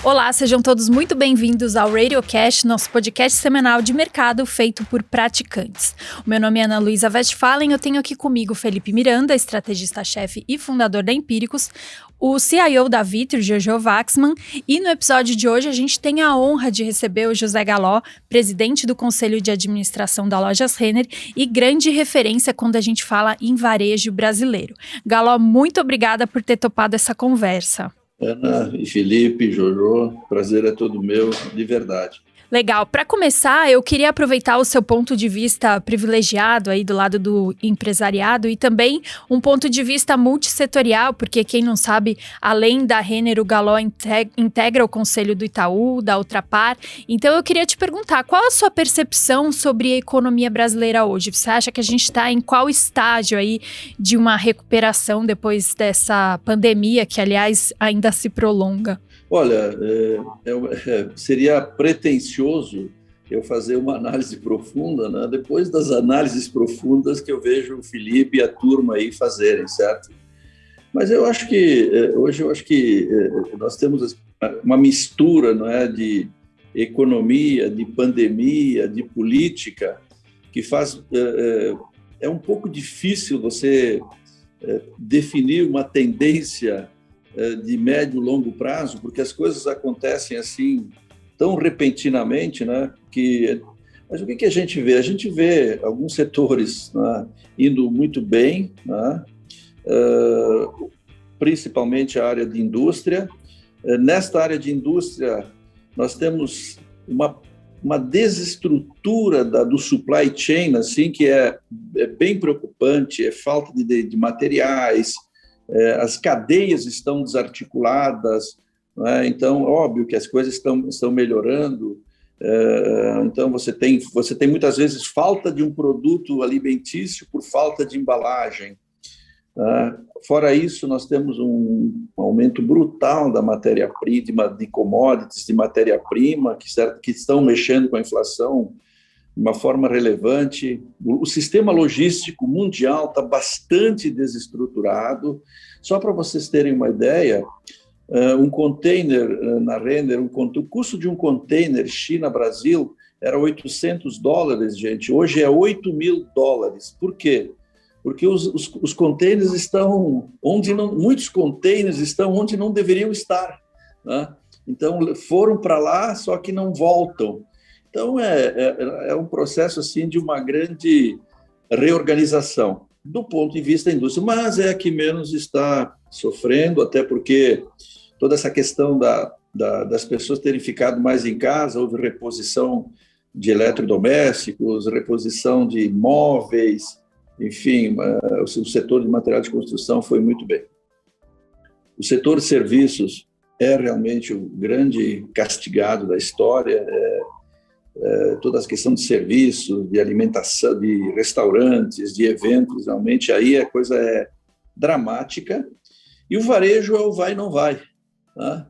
Olá, sejam todos muito bem-vindos ao Radiocast, nosso podcast semanal de mercado feito por praticantes. O meu nome é Ana Luísa Westphalen, eu tenho aqui comigo o Felipe Miranda, estrategista-chefe e fundador da Empíricos, o CIO da Vitro, Jojo Waxman, e no episódio de hoje a gente tem a honra de receber o José Galó, presidente do Conselho de Administração da Lojas Renner e grande referência quando a gente fala em varejo brasileiro. Galó, muito obrigada por ter topado essa conversa. Ana e Felipe, Jojo, prazer é todo meu, de verdade. Legal. Para começar, eu queria aproveitar o seu ponto de vista privilegiado aí do lado do empresariado e também um ponto de vista multissetorial, porque quem não sabe, além da Renner, o Galó integra o Conselho do Itaú, da Ultrapar. Então eu queria te perguntar, qual a sua percepção sobre a economia brasileira hoje? Você acha que a gente está em qual estágio aí de uma recuperação depois dessa pandemia, que aliás ainda se prolonga? Olha, seria pretensioso eu fazer uma análise profunda, né? Depois das análises profundas que eu vejo o Felipe e a turma aí fazerem, certo? Mas eu acho que hoje nós temos uma mistura, não é, de economia, de pandemia, de política, que faz é um pouco difícil você definir uma tendência de médio e longo prazo, porque as coisas acontecem assim tão repentinamente, né? Mas o que a gente vê? A gente vê alguns setores, né, indo muito bem, né? Principalmente a área de indústria. Nesta área de indústria, nós temos uma desestrutura do supply chain, assim, que é bem preocupante, é falta de materiais. As cadeias estão desarticuladas, né? Então, óbvio que as coisas estão melhorando. Então, você tem muitas vezes falta de um produto alimentício por falta de embalagem. Fora isso, nós temos um aumento brutal da matéria-prima, de commodities, de matéria-prima, que estão mexendo com a inflação de uma forma relevante. O sistema logístico mundial está bastante desestruturado. Só para vocês terem uma ideia, um container na Renner, o custo de um container China-Brasil era $800, gente. Hoje é $8.000. Por quê? Porque os containers estão muitos containers estão onde não deveriam estar, né? Então, foram para lá, só que não voltam. Então, é um processo assim, de uma grande reorganização do ponto de vista da indústria, mas é a que menos está sofrendo, até porque toda essa questão das pessoas terem ficado mais em casa, houve reposição de eletrodomésticos, reposição de móveis, enfim, o setor de material de construção foi muito bem. O setor de serviços é realmente o grande castigado da história, toda a questão de serviços, de alimentação, de restaurantes, de eventos, realmente aí a coisa é dramática. E o varejo é o vai e não vai, né?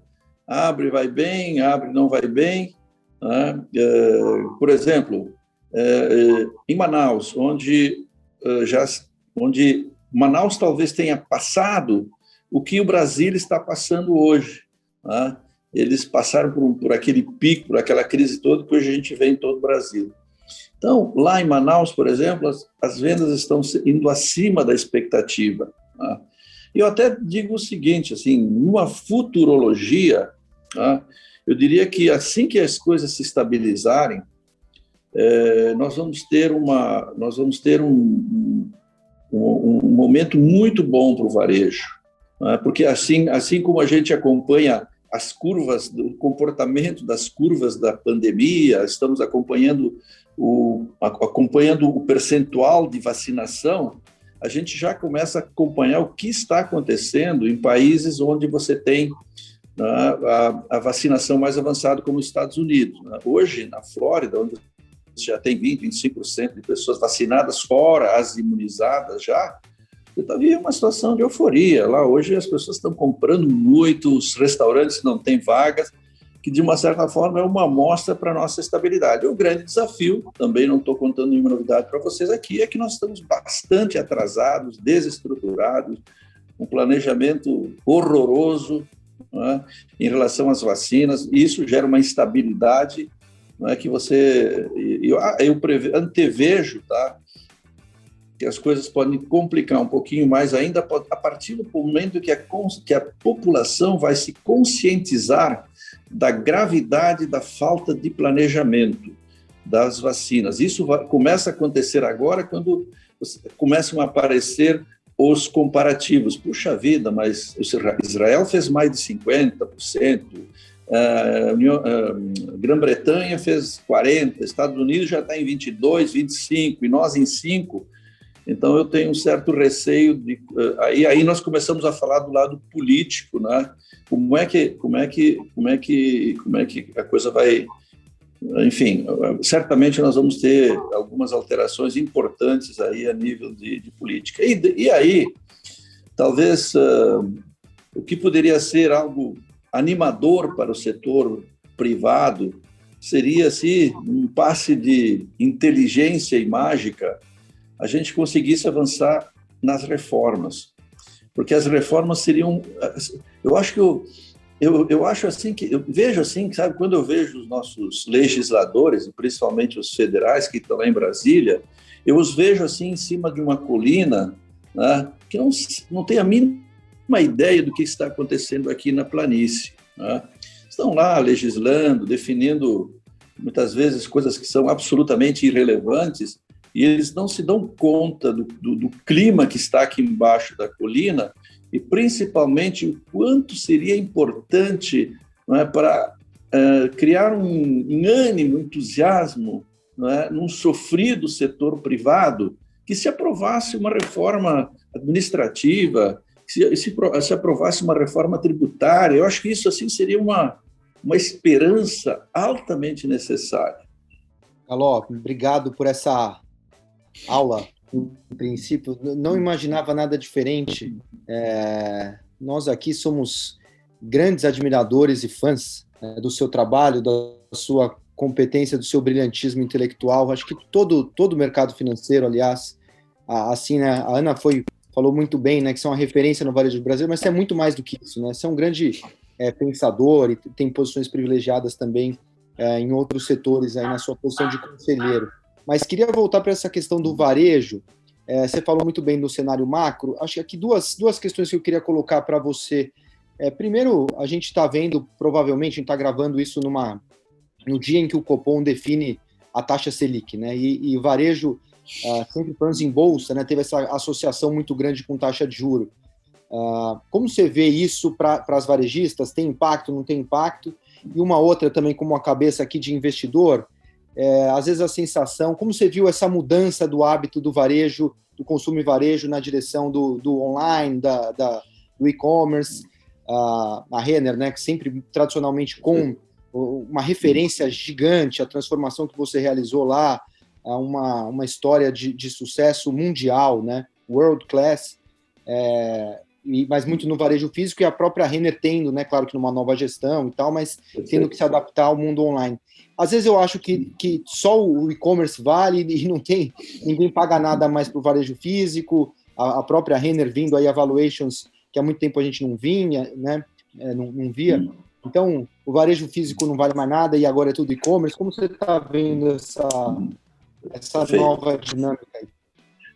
Abre, vai bem, abre, não vai bem, né? Por exemplo, em Manaus, onde Manaus talvez tenha passado o que o Brasil está passando hoje, né? Eles passaram por aquele pico, por aquela crise toda que hoje a gente vê em todo o Brasil. Então, lá em Manaus, por exemplo, as vendas estão indo acima da expectativa, né? Eu até digo o seguinte, assim, numa futurologia, né, eu diria que assim que as coisas se estabilizarem, nós vamos ter um momento muito bom para o varejo, né? Porque assim como a gente acompanha as curvas, do comportamento das curvas da pandemia, estamos acompanhando o percentual de vacinação, a gente já começa a acompanhar o que está acontecendo em países onde você tem a vacinação mais avançada, como os Estados Unidos. Hoje, na Flórida, onde já tem 25% de pessoas vacinadas, fora as imunizadas já, havia uma situação de euforia. Lá hoje as pessoas estão comprando muito, os restaurantes não têm vagas, que de uma certa forma é uma amostra para a nossa estabilidade. O grande desafio, também não estou contando nenhuma novidade para vocês aqui, é que nós estamos bastante atrasados, desestruturados, um planejamento horroroso, né, em relação às vacinas, e isso gera uma instabilidade, não é, que você... Eu antevejo, tá, que as coisas podem complicar um pouquinho mais ainda a partir do momento que a população vai se conscientizar da gravidade da falta de planejamento das vacinas. Isso começa a acontecer agora quando começam a aparecer os comparativos. Puxa vida, mas Israel fez mais de 50%, Grã-Bretanha fez 40%, Estados Unidos já está em 22%, 25%, e nós em 5%. Então, eu tenho um certo receio aí nós começamos a falar do lado político, né? Como é que a coisa vai... Enfim, certamente nós vamos ter algumas alterações importantes aí a nível de política. E aí, talvez o que poderia ser algo animador para o setor privado seria, se um passe de inteligência e mágica, a gente conseguisse avançar nas reformas, porque as reformas seriam... Eu acho assim que... Eu vejo assim, sabe, quando eu vejo os nossos legisladores, principalmente os federais que estão lá em Brasília, eu os vejo assim em cima de uma colina, né, que não tem a mínima ideia do que está acontecendo aqui na planície, né? Estão lá legislando, definindo, muitas vezes, coisas que são absolutamente irrelevantes, e eles não se dão conta do clima que está aqui embaixo da colina e, principalmente, o quanto seria importante, não é, para criar um ânimo, entusiasmo, não é, num sofrido setor privado, que se aprovasse uma reforma administrativa, se aprovasse uma reforma tributária. Eu acho que isso assim seria uma esperança altamente necessária. Caló, obrigado por essa aula. No princípio, não imaginava nada diferente. Nós aqui somos grandes admiradores e fãs do seu trabalho, da sua competência, do seu brilhantismo intelectual. Acho que todo o mercado financeiro, aliás, assim, né, a Ana falou muito bem, né, que você é uma referência no varejo do Brasil, mas você é muito mais do que isso, né? Você é um grande pensador e tem posições privilegiadas também em outros setores, aí na sua posição de conselheiro. Mas queria voltar para essa questão do varejo. Você falou muito bem do cenário macro. Acho que aqui duas questões que eu queria colocar para você. Primeiro, a gente está vendo, provavelmente, a gente está gravando isso no dia em que o Copom define a taxa Selic, né? E o varejo, sempre falando em bolsa, né, teve essa associação muito grande com taxa de juros. Como você vê isso para as varejistas? Tem impacto, não tem impacto? E uma outra também, como a cabeça aqui de investidor, às vezes a sensação, como você viu essa mudança do hábito do varejo, do consumo e varejo na direção do online, do e-commerce, a Renner, né, que sempre tradicionalmente com uma referência gigante, a transformação que você realizou lá, uma história de sucesso mundial, né, world class, mas muito no varejo físico, e a própria Renner tendo, né, claro que numa nova gestão e tal, mas tendo que se adaptar ao mundo online. Às vezes eu acho que só o e-commerce vale e ninguém paga nada mais para o varejo físico, a própria Renner vindo aí a valuations que há muito tempo a gente não vinha, né, não via. Então, o varejo físico não vale mais nada e agora é tudo e-commerce. Como você está vendo essa nova dinâmica aí?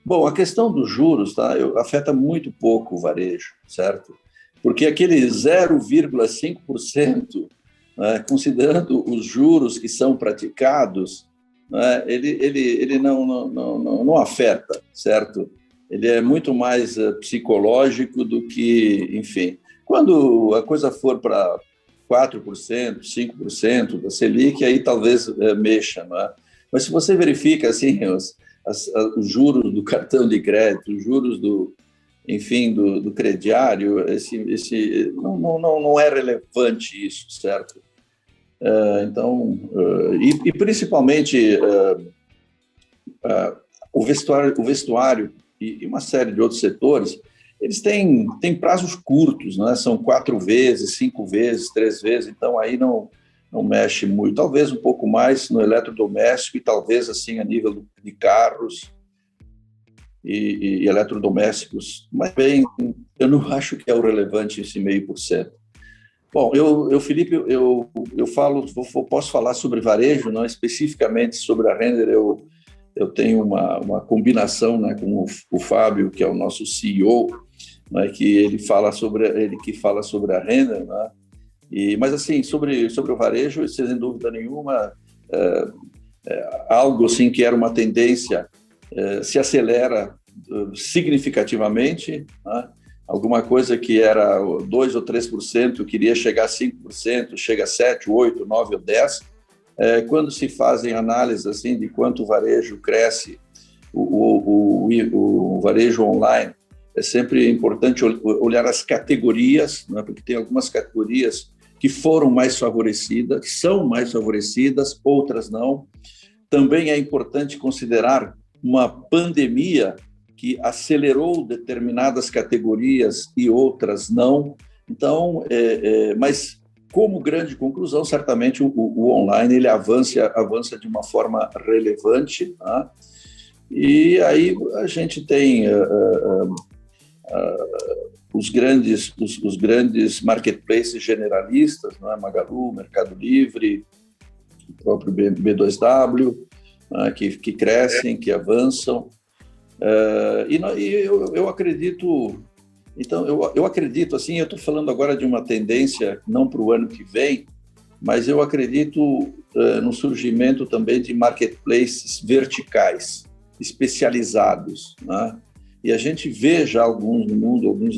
Bom, a questão dos juros, tá, afeta muito pouco o varejo, certo? Porque aquele 0,5%, né, considerando os juros que são praticados, né, ele não afeta, certo? Ele é muito mais psicológico do que, enfim. Quando a coisa for para 4%, 5% da Selic, aí talvez mexa, não é? Mas se você verifica assim, os juros do cartão de crédito, os juros do crediário, não é relevante isso, certo? Então, e principalmente o vestuário e uma série de outros setores, eles têm prazos curtos, né? São 4 vezes, 5 vezes, 3 vezes, então aí não mexe muito, talvez um pouco mais no eletrodoméstico e talvez assim a nível de carros e eletrodomésticos, mas bem, eu não acho que é o relevante esse 0,5%. Bom, Felipe, posso falar sobre varejo, não especificamente sobre a Renner. Eu tenho uma combinação, né, com o Fábio, que é o nosso CEO, né, que ele que fala sobre a Renner, né? Mas assim, sobre o varejo, sem dúvida nenhuma, algo assim que era uma tendência se acelera significativamente, né? Alguma coisa que era 2 ou 3%, queria chegar a 5%, chega a 7, 8, 9 ou 10%. Quando se fazem análises assim, de quanto o varejo cresce, o varejo online, é sempre importante olhar as categorias, né? Porque tem algumas categorias que foram mais favorecidas, que são mais favorecidas, outras não. Também é importante considerar uma pandemia que acelerou determinadas categorias e outras não. Então, mas como grande conclusão, certamente o online ele avança de uma forma relevante, tá? E aí a gente tem os grandes marketplaces generalistas, não é? Magalu, Mercado Livre, o próprio B2W, né? que crescem, que avançam. Eu acredito, então, eu acredito, assim, eu estou falando agora de uma tendência, não para o ano que vem, mas eu acredito no surgimento também de marketplaces verticais, especializados, né? E a gente vê já alguns no mundo, alguns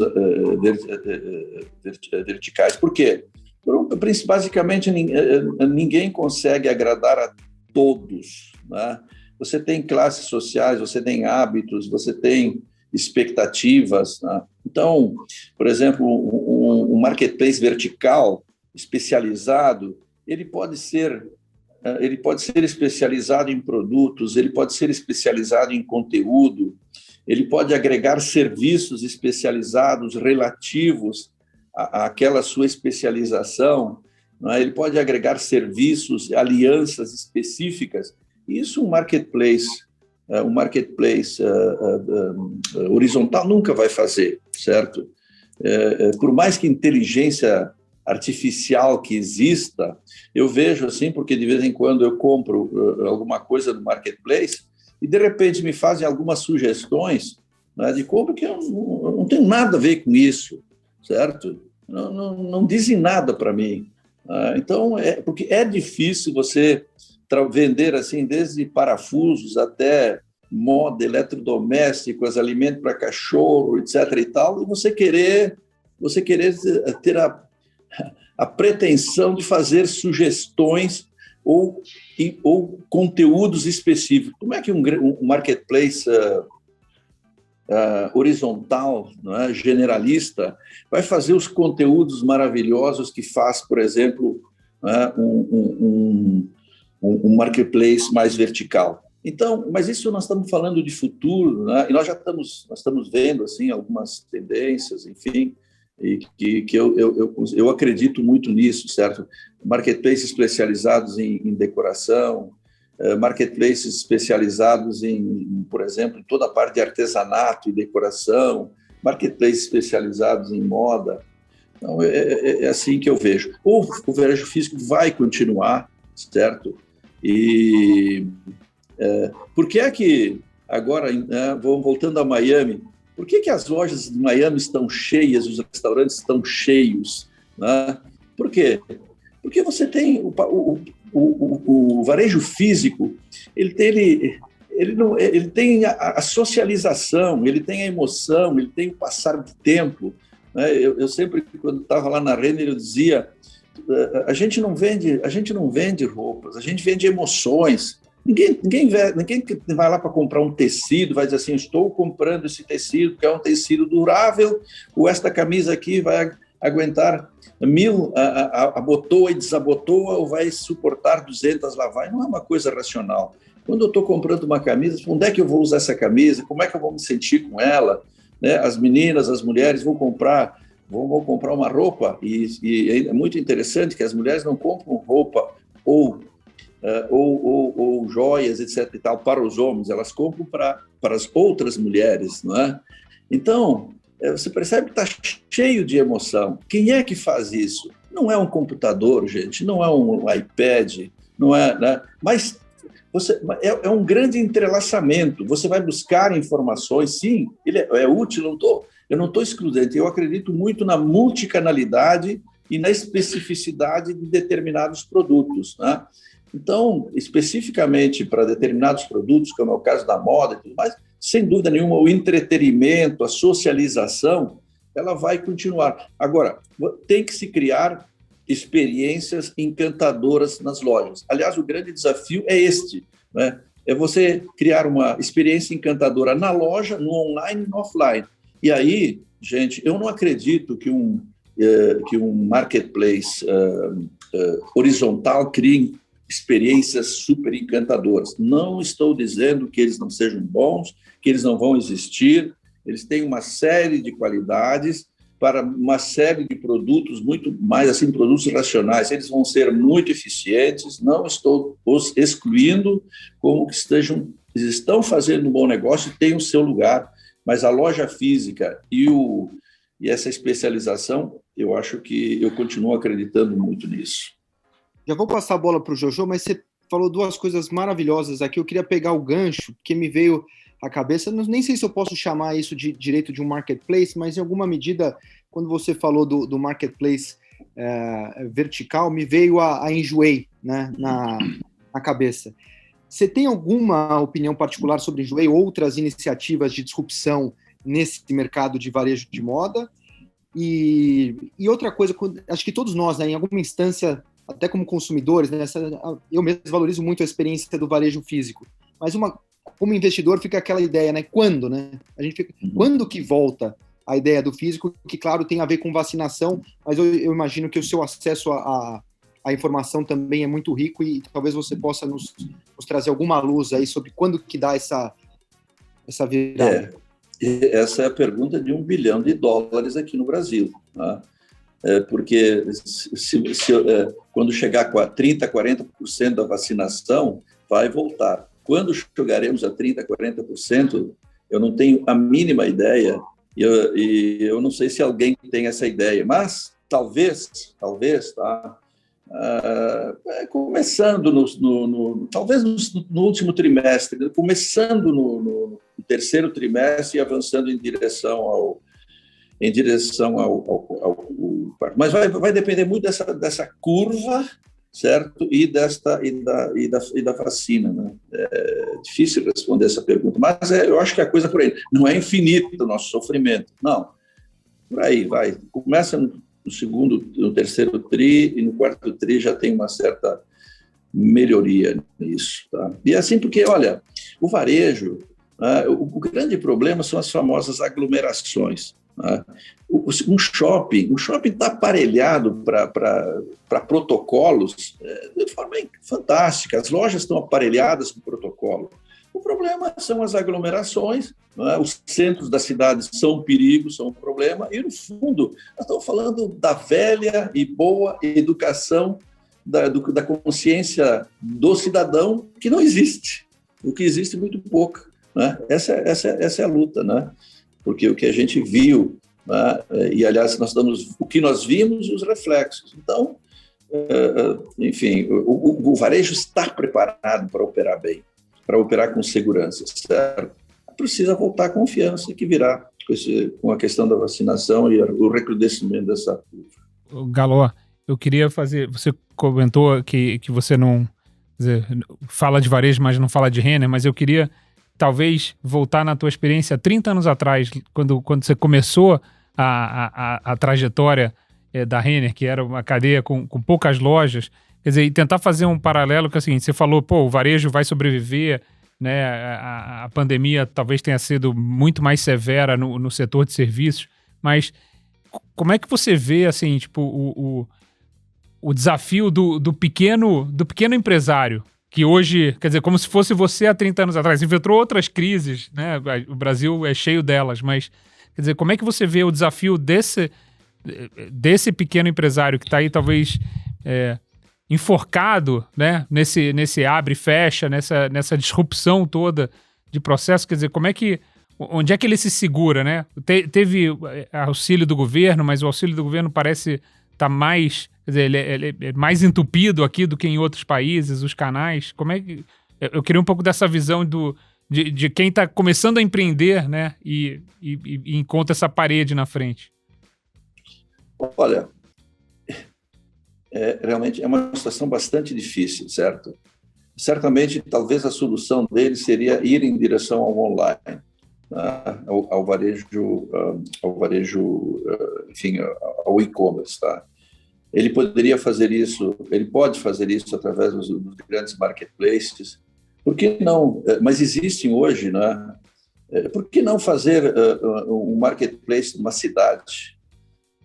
verticais. Por quê? Basicamente, ninguém consegue agradar a todos, né? Você tem classes sociais, você tem hábitos, você tem expectativas, né? Então, por exemplo, um marketplace vertical especializado, ele pode ser especializado em produtos, ele pode ser especializado em conteúdo, ele pode agregar serviços especializados relativos àquela sua especialização, né? Ele pode agregar serviços, alianças específicas. Isso um marketplace horizontal nunca vai fazer, certo? Por mais que inteligência artificial que exista, eu vejo assim, porque de vez em quando eu compro alguma coisa no marketplace e de repente me fazem algumas sugestões, né, de compra que eu não tenho nada a ver com isso, certo? Não dizem nada para mim. Então, porque é difícil você vender assim, desde parafusos até moda, eletrodomésticos, alimento para cachorro, etc. e tal, e você querer ter a pretensão de fazer sugestões ou conteúdos específicos. Como é que um marketplace horizontal, não é, generalista, vai fazer os conteúdos maravilhosos que faz, por exemplo, um marketplace mais vertical? Então, mas isso nós estamos falando de futuro, né? E nós estamos vendo assim algumas tendências, enfim, e que eu acredito muito nisso, certo? Marketplaces especializados em decoração, marketplaces especializados por exemplo, em toda a parte de artesanato e decoração, marketplaces especializados em moda. Então, é assim que eu vejo. O varejo físico vai continuar, certo? E por que é que, agora, voltando a Miami, por que as lojas de Miami estão cheias, os restaurantes estão cheios, né? Por quê? Porque você tem o varejo físico, ele tem a socialização, ele tem a emoção, ele tem o passar do tempo, né? Eu sempre, quando estava lá na Renner, eu dizia, a gente não vende roupas, a gente vende emoções. Ninguém vai lá para comprar um tecido, vai dizer assim, estou comprando esse tecido, que é um tecido durável, ou esta camisa aqui vai aguentar 1000 abotoa e desabotoa, ou vai suportar 200 lavagens. Não é uma coisa racional. Quando eu estou comprando uma camisa, onde é que eu vou usar essa camisa? Como é que eu vou me sentir com ela? Né? As meninas, as mulheres vão comprar uma roupa, e é muito interessante que as mulheres não compram roupa ou joias, etc. e tal, para os homens, elas compram para as outras mulheres, não é? Então, você percebe que está cheio de emoção. Quem é que faz isso? Não é um computador, gente, não é um iPad, não é, né? Mas é um grande entrelaçamento. Você vai buscar informações, sim, ele é útil, eu não estou excludente. Eu acredito muito na multicanalidade e na especificidade de determinados produtos, né? Então, especificamente para determinados produtos, como é o caso da moda e tudo mais, sem dúvida nenhuma, o entretenimento, a socialização, ela vai continuar. Agora, tem que se criar experiências encantadoras nas lojas. Aliás, o grande desafio é este, né? É você criar uma experiência encantadora na loja, no online e no offline. E aí, gente, eu não acredito que um marketplace horizontal crie experiências super encantadoras. Não estou dizendo que eles não sejam bons, que eles não vão existir. Eles têm uma série de qualidades para uma série de produtos, muito mais assim, produtos racionais. Eles vão ser muito eficientes, não estou os excluindo, como que estão fazendo um bom negócio e têm o seu lugar, mas a loja física e essa especialização, eu acho que eu continuo acreditando muito nisso. Já vou passar a bola para o Jojo, mas você falou duas coisas maravilhosas aqui. Eu queria pegar o gancho, que me veio à cabeça. Nem sei se eu posso chamar isso de direito de um marketplace, mas em alguma medida, quando você falou do marketplace vertical, me veio a Enjoei, né, na cabeça. Você tem alguma opinião particular sobre Enjoei, outras iniciativas de disrupção nesse mercado de varejo de moda? E outra coisa, acho que todos nós, né, em alguma instância, até como consumidores, né, eu mesmo valorizo muito a experiência do varejo físico, mas como investidor fica aquela ideia, né, quando, né? A gente fica, quando que volta a ideia do físico, que claro tem a ver com vacinação, mas eu imagino que o seu acesso à informação também é muito rico e talvez você possa nos trazer alguma luz aí sobre quando que dá essa virada. Essa é a pergunta de $1 bilhão aqui no Brasil, tá? Porque quando chegar a 30%, 40% da vacinação, vai voltar. Quando chegaremos a 30%, 40%, eu não tenho a mínima ideia, e eu não sei se alguém tem essa ideia, mas talvez, tá? Começando talvez no último trimestre, começando no terceiro trimestre e avançando em direção ao mas vai depender muito dessa curva, certo? E da vacina, né? É difícil responder essa pergunta, mas eu acho que a coisa por aí não é infinito o nosso sofrimento, não. Por aí vai. Começa no segundo, no terceiro tri e no quarto tri já tem uma certa melhoria nisso, tá? E assim porque, olha, o varejo, o grande problema são as famosas aglomerações. Um shopping está aparelhado para protocolos de forma fantástica. As lojas estão aparelhadas com protocolo. O problema são as aglomerações, os centros da cidade são um perigo, são um problema, e, no fundo, nós estamos falando da velha e boa educação da consciência do cidadão, que não existe. O que existe, muito pouco, né? Essa é a luta, né? Porque o que a gente viu, né? E, aliás, nós damos o que nós vimos e os reflexos. Então, enfim, o varejo está preparado para operar bem, para operar com segurança, certo? Precisa voltar a confiança que virá com a questão da vacinação e o recrudescimento dessa curva. Galo, eu queria fazer... Você comentou que você não... Dizer, fala de varejo, mas não fala de Renner, mas eu queria talvez voltar na tua experiência 30 anos atrás, quando você começou a trajetória da Renner, que era uma cadeia com poucas lojas, quer dizer, e tentar fazer um paralelo que é o seguinte, você falou, o varejo vai sobreviver, né? A pandemia talvez tenha sido muito mais severa no setor de serviços, mas como é que você vê, assim, tipo, o desafio do pequeno empresário, que hoje, quer dizer, como se fosse você há 30 anos atrás, enfrentou outras crises, né? O Brasil é cheio delas, mas, quer dizer, como é que você vê o desafio desse pequeno empresário que está aí, talvez, enforcado, né? Nesse abre e fecha, nessa disrupção toda de processo, quer dizer, onde é que ele se segura, né? Teve auxílio do governo, mas o auxílio do governo parece estar mais Quer dizer, ele é mais entupido aqui do que em outros países, os canais? Como é que... Eu queria um pouco dessa visão de quem está começando a empreender, né? E encontra essa parede na frente. Olha, realmente é uma situação bastante difícil, certo? Certamente, talvez a solução dele seria ir em direção ao online, ao varejo, enfim, ao e-commerce, tá? Ele poderia fazer isso, ele pode fazer isso através dos grandes marketplaces. Por que não? Mas existem hoje, né? Por que não fazer um marketplace numa cidade?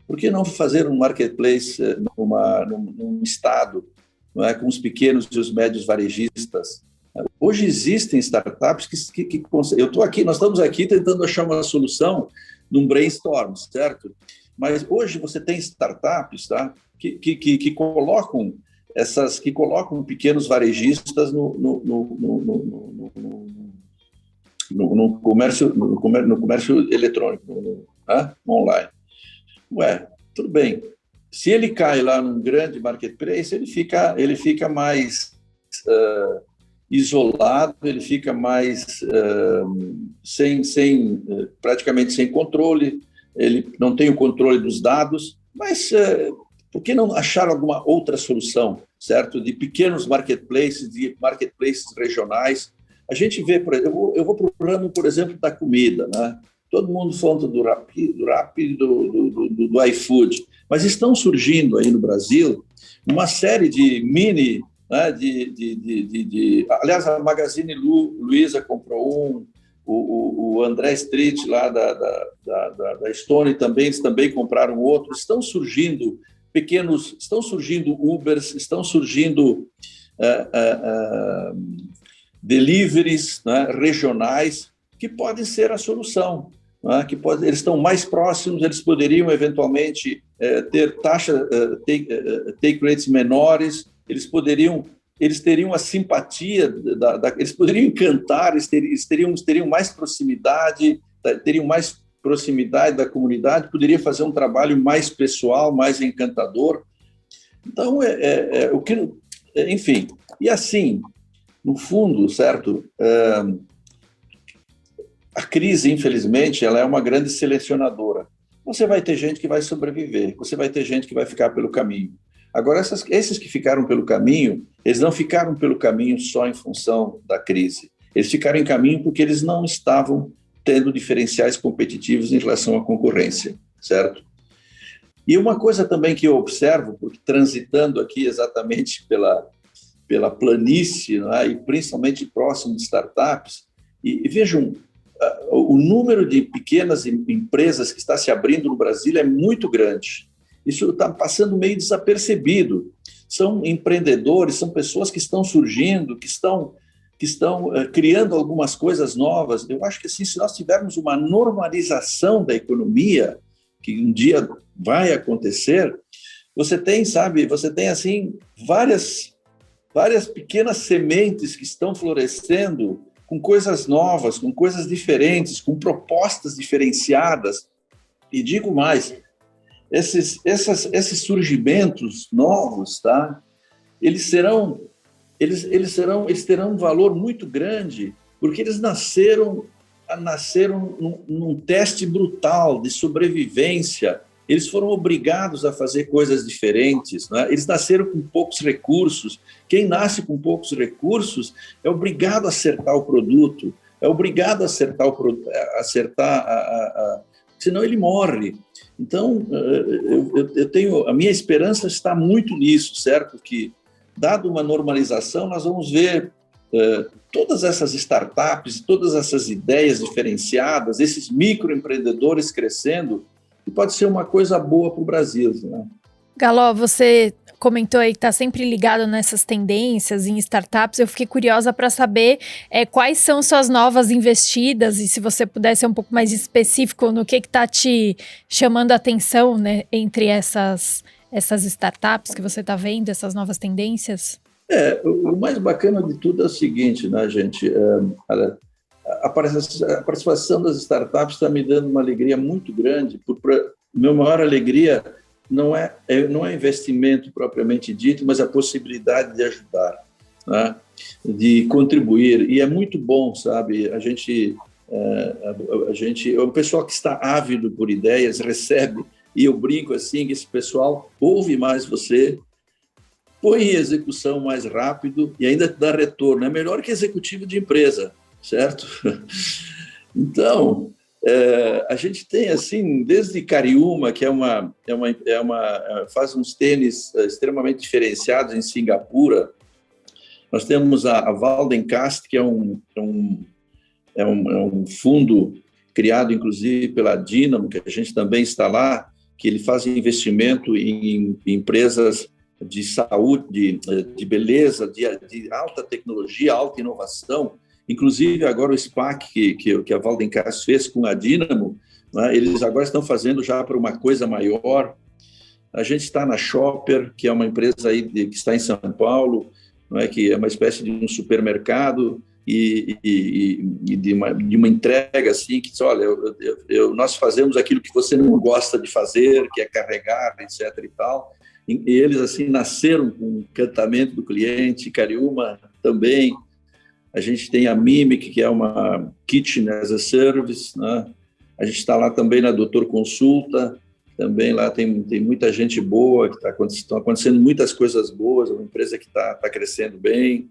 Por que não fazer um marketplace num estado, não é, com os pequenos e os médios varejistas? Hoje existem startups que nós estamos aqui tentando achar uma solução num brainstorm, certo? Mas hoje você tem startups, tá, que colocam pequenos varejistas no comércio eletrônico, online. Ué, tudo bem. Se ele cai lá num grande marketplace, ele fica mais isolado, ele fica mais praticamente sem controle, ele não tem o controle dos dados, mas por que não achar alguma outra solução, certo? De pequenos marketplaces, de marketplaces regionais. A gente vê, por exemplo, eu vou para o ramo, por exemplo, da comida, né? Todo mundo falando do Rappi, do iFood, mas estão surgindo aí no Brasil uma série de mini, né, aliás, a Magazine Luiza comprou o André Street lá da Stone também, eles também compraram outro. Estão surgindo Ubers, estão surgindo deliveries, né, regionais que podem ser a solução. Né, eles estão mais próximos, eles poderiam eventualmente ter take rates menores, eles teriam a simpatia, eles poderiam encantar, eles teriam mais proximidade, da comunidade, poderia fazer um trabalho mais pessoal, mais encantador. Então, enfim, e assim, no fundo, certo, a crise, infelizmente, ela é uma grande selecionadora. Você vai ter gente que vai sobreviver, você vai ter gente que vai ficar pelo caminho. Agora, esses que ficaram pelo caminho, eles não ficaram pelo caminho só em função da crise. Eles ficaram em caminho porque eles não estavam tendo diferenciais competitivos em relação à concorrência, certo? E uma coisa também que eu observo, porque transitando aqui exatamente pela planície, né, e principalmente próximo de startups, e vejam, o número de pequenas empresas que está se abrindo no Brasil é muito grande. Isso está passando meio desapercebido. São empreendedores, são pessoas que estão surgindo, que estão criando algumas coisas novas. Eu acho que assim, se nós tivermos uma normalização da economia, que um dia vai acontecer, você tem assim várias pequenas sementes que estão florescendo com coisas novas, com coisas diferentes, com propostas diferenciadas. E digo mais, esses surgimentos novos, tá? Eles terão um valor muito grande, porque eles nasceram num teste brutal de sobrevivência. Eles foram obrigados a fazer coisas diferentes, né? Eles nasceram com poucos recursos. Quem nasce com poucos recursos é obrigado a acertar o produto, é obrigado a senão ele morre. Então, a minha esperança está muito nisso, certo? Que, dado uma normalização, nós vamos ver todas essas startups, todas essas ideias diferenciadas, esses microempreendedores crescendo, que pode ser uma coisa boa para o Brasil, né? Galó, você comentou aí que está sempre ligado nessas tendências em startups. Eu fiquei curiosa para saber quais são suas novas investidas e se você pudesse ser um pouco mais específico no que está te chamando a atenção, né, entre essas startups que você está vendo, essas novas tendências. O mais bacana de tudo é o seguinte, né, gente? A participação das startups está me dando uma alegria muito grande. Minha maior alegria não é investimento propriamente dito, mas a possibilidade de ajudar, né? De contribuir. E é muito bom, sabe? O pessoal que está ávido por ideias recebe, e eu brinco assim, que esse pessoal ouve mais você, põe em execução mais rápido e ainda dá retorno. É melhor que executivo de empresa, certo? Então, a gente tem, assim, desde Cariúma, que faz uns tênis extremamente diferenciados em Singapura. Nós temos a Waldencast, que é um fundo criado, inclusive, pela Dynamo, que a gente também está lá, que ele faz investimento em empresas de saúde, de beleza, de alta tecnologia, alta inovação. Inclusive, agora o SPAC, que a Waldencast fez com a Dynamo, né, eles agora estão fazendo já para uma coisa maior. A gente está na Shopper, que é uma empresa aí que está em São Paulo, né, que é uma espécie de um supermercado e de uma entrega assim, que diz, olha, nós fazemos aquilo que você não gosta de fazer, que é carregar, etc. e tal. E eles assim nasceram com o encantamento do cliente. Cariúma também. A gente tem a Mimic, que é uma Kitchen as a Service, né? A gente está lá também na Doutor Consulta, também lá tem muita gente boa, estão acontecendo muitas coisas boas, é uma empresa que está crescendo bem.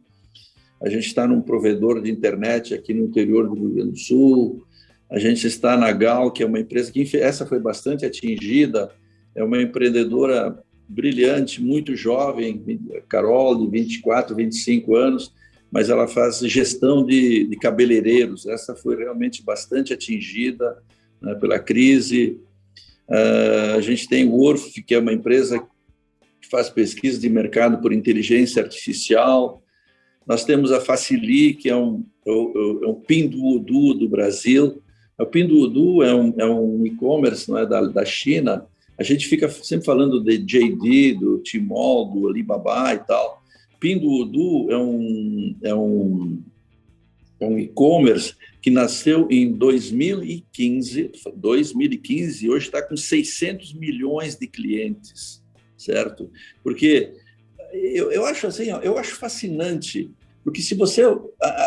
A gente está num provedor de internet aqui no interior do Rio Grande do Sul. A gente está na Gal, que é uma empresa que essa foi bastante atingida, é uma empreendedora brilhante, muito jovem, Carol, de 24, 25 anos, mas ela faz gestão de cabeleireiros. Essa foi realmente bastante atingida, né, pela crise. A gente tem o Orf, que é uma empresa que faz pesquisa de mercado por inteligência artificial. Nós temos a Facili, que é um Pinduoduo do Brasil. O Pinduoduo é um e-commerce, não é, da China. A gente fica sempre falando de JD, do Tmall, do Alibaba e tal. Pinduoduo é um e-commerce que nasceu em 2015, e hoje está com 600 milhões de clientes, certo? Porque eu acho assim, eu acho fascinante, porque se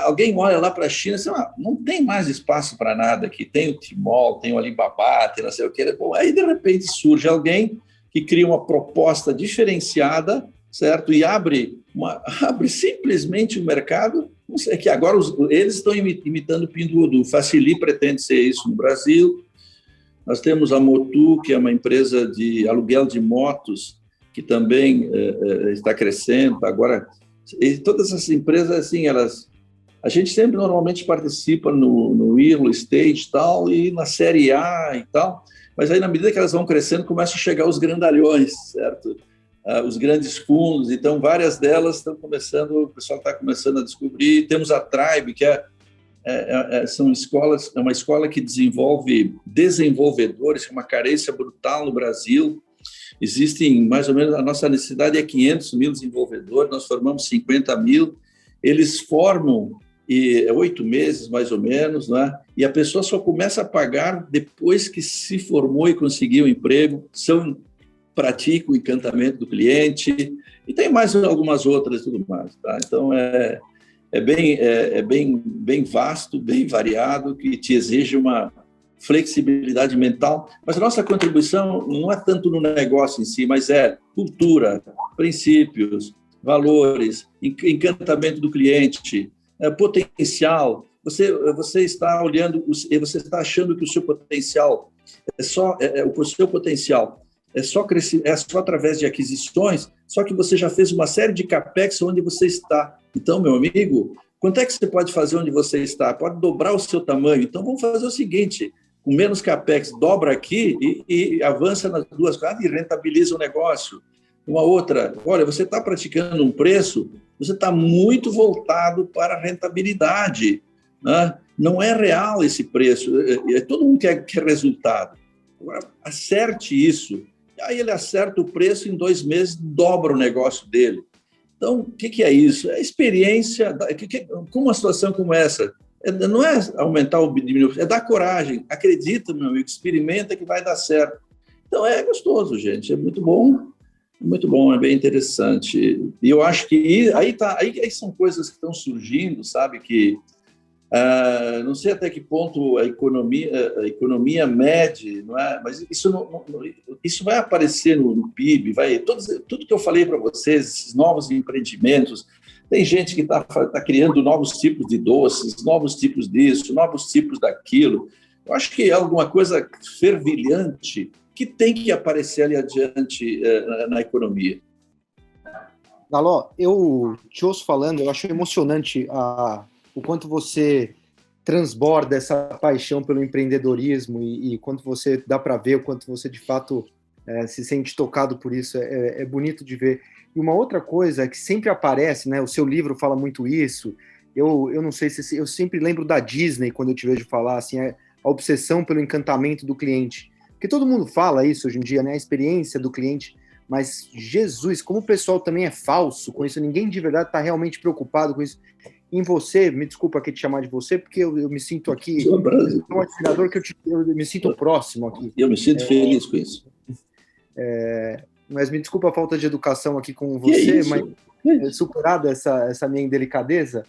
alguém olha lá para a China, você não tem mais espaço para nada aqui, tem o Tmall, tem o Alibaba, tem não sei o que, bom, aí de repente surge alguém que cria uma proposta diferenciada, certo? E abre simplesmente o mercado. Não sei, que agora eles estão imitando o Pinduoduo. Facili pretende ser isso no Brasil. Nós temos a Motu, que é uma empresa de aluguel de motos, que também está crescendo. Agora, todas essas empresas, assim, a gente sempre normalmente participa no Early Stage tal, e na Série A e tal, mas aí, na medida que elas vão crescendo, começam a chegar os grandalhões, certo? Os grandes fundos. Então, várias delas estão começando, o pessoal está começando a descobrir. Temos a Tribe, que são escolas, é uma escola que desenvolve desenvolvedores, que é uma carência brutal no Brasil. Existem, mais ou menos, a nossa necessidade é 500 mil desenvolvedores, nós formamos 50 mil, eles formam 8 meses, mais ou menos, né? E a pessoa só começa a pagar depois que se formou e conseguiu um emprego, pratica o encantamento do cliente, e tem mais algumas outras e tudo mais, tá? Então, é bem vasto, bem variado, que te exige uma flexibilidade mental, mas a nossa contribuição não é tanto no negócio em si, mas é cultura, princípios, valores, encantamento do cliente, potencial. Você está olhando, você está achando que o seu potencial o seu potencial é só através de aquisições, só que você já fez uma série de capex onde você está. Então, meu amigo, quanto é que você pode fazer onde você está? Pode dobrar o seu tamanho. Então, vamos fazer o seguinte, com menos capex, dobra aqui e avança nas duas coisas e rentabiliza o negócio. Uma outra, olha, você está praticando um preço, você está muito voltado para a rentabilidade, né? Não é real esse preço, todo mundo quer resultado. Agora, acerte isso. Aí ele acerta o preço, em 2 meses dobra o negócio dele. Então, o que é isso? É experiência. Com uma situação como essa, não é aumentar ou diminuir, é dar coragem. Acredita, meu amigo, experimenta que vai dar certo. Então, é gostoso, gente, é muito bom, é bem interessante. E eu acho que aí são coisas que estão surgindo, sabe, que não sei até que ponto a economia mede, não é? Mas isso vai aparecer no PIB, tudo que eu falei para vocês, esses novos empreendimentos, tem gente que está criando novos tipos de doces, novos tipos disso, novos tipos daquilo. Eu acho que é alguma coisa fervilhante que tem que aparecer ali adiante na economia. Daló, eu te ouço falando, eu acho emocionante o quanto você transborda essa paixão pelo empreendedorismo e quanto você dá para ver, o quanto você de fato se sente tocado por isso, é bonito de ver. E uma outra coisa que sempre aparece, né? O seu livro fala muito isso. Eu não sei se eu sempre lembro da Disney quando eu te vejo falar assim, a obsessão pelo encantamento do cliente. Porque todo mundo fala isso hoje em dia, né? A experiência do cliente. Mas, Jesus, como o pessoal também é falso com isso, ninguém de verdade está realmente preocupado com isso. Em você, me desculpa aqui te chamar de você, porque eu me sinto aqui, eu sou um admirador que eu me sinto próximo aqui. Eu me sinto feliz com isso. Mas me desculpa a falta de educação aqui com você, mas superado essa minha indelicadeza,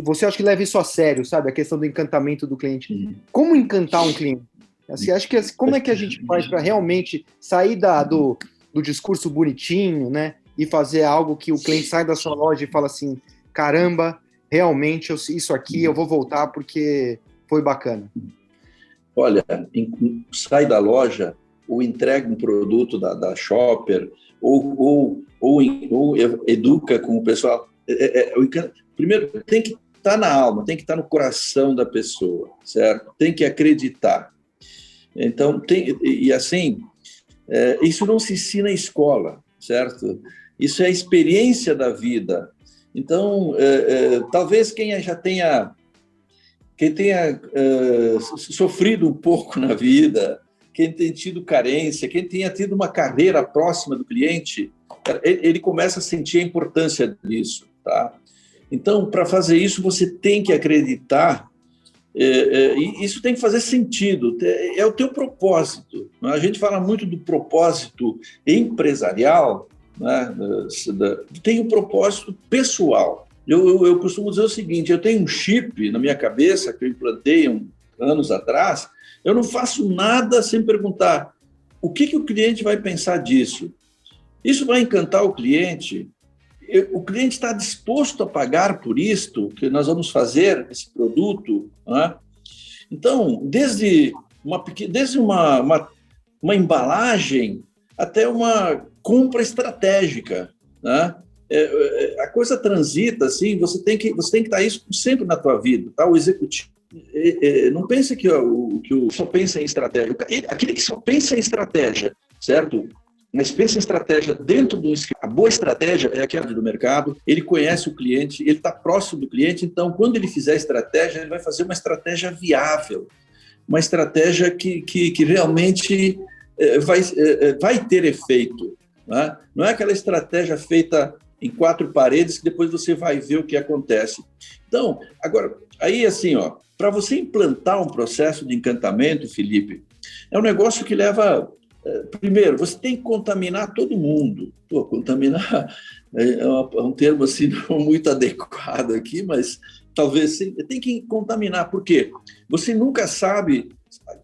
você acha que leva isso a sério, sabe? A questão do encantamento do cliente. Como encantar um cliente? Assim, acho que como é que a gente faz para realmente sair do discurso bonitinho, né? E fazer algo que o cliente sai da sua loja e fala assim, caramba, realmente isso aqui eu vou voltar porque foi bacana. Olha, sai da loja ou entrega um produto da Shopper ou educa com o pessoal. Primeiro, tem que estar na alma, tem que estar no coração da pessoa, certo? Tem que acreditar. Então, isso não se ensina em escola, certo? Isso é a experiência da vida. Então, talvez quem tenha sofrido um pouco na vida, quem tem tido carência, quem tenha tido uma carreira próxima do cliente, ele começa a sentir a importância disso, tá? Então, para fazer isso, você tem que acreditar, e isso tem que fazer sentido, é o teu propósito. A gente fala muito do propósito empresarial, né? Tem o propósito pessoal. Eu costumo dizer o seguinte, eu tenho um chip na minha cabeça que eu implantei anos atrás, eu não faço nada sem perguntar o que o cliente vai pensar disso. Isso vai encantar o cliente? O cliente está disposto a pagar por isto que nós vamos fazer, esse produto? Né? Então, desde uma embalagem até uma compra estratégica, né? A coisa transita, assim, você tem que estar isso sempre na tua vida, tá? O executivo não pensa que só pensa em estratégia, aquele que só pensa em estratégia, certo? Mas pensa em estratégia dentro do... A boa estratégia é aquela do mercado, ele conhece o cliente, ele está próximo do cliente, então, quando ele fizer estratégia, ele vai fazer uma estratégia viável, uma estratégia que realmente vai ter efeito. Né? Não é aquela estratégia feita em 4 paredes que depois você vai ver o que acontece. Então, agora, aí assim, para você implantar um processo de encantamento, Felipe, é um negócio que leva... Primeiro, você tem que contaminar todo mundo. Contaminar é um termo assim não muito adequado aqui, mas talvez sim. Tem que contaminar, por quê? Você nunca sabe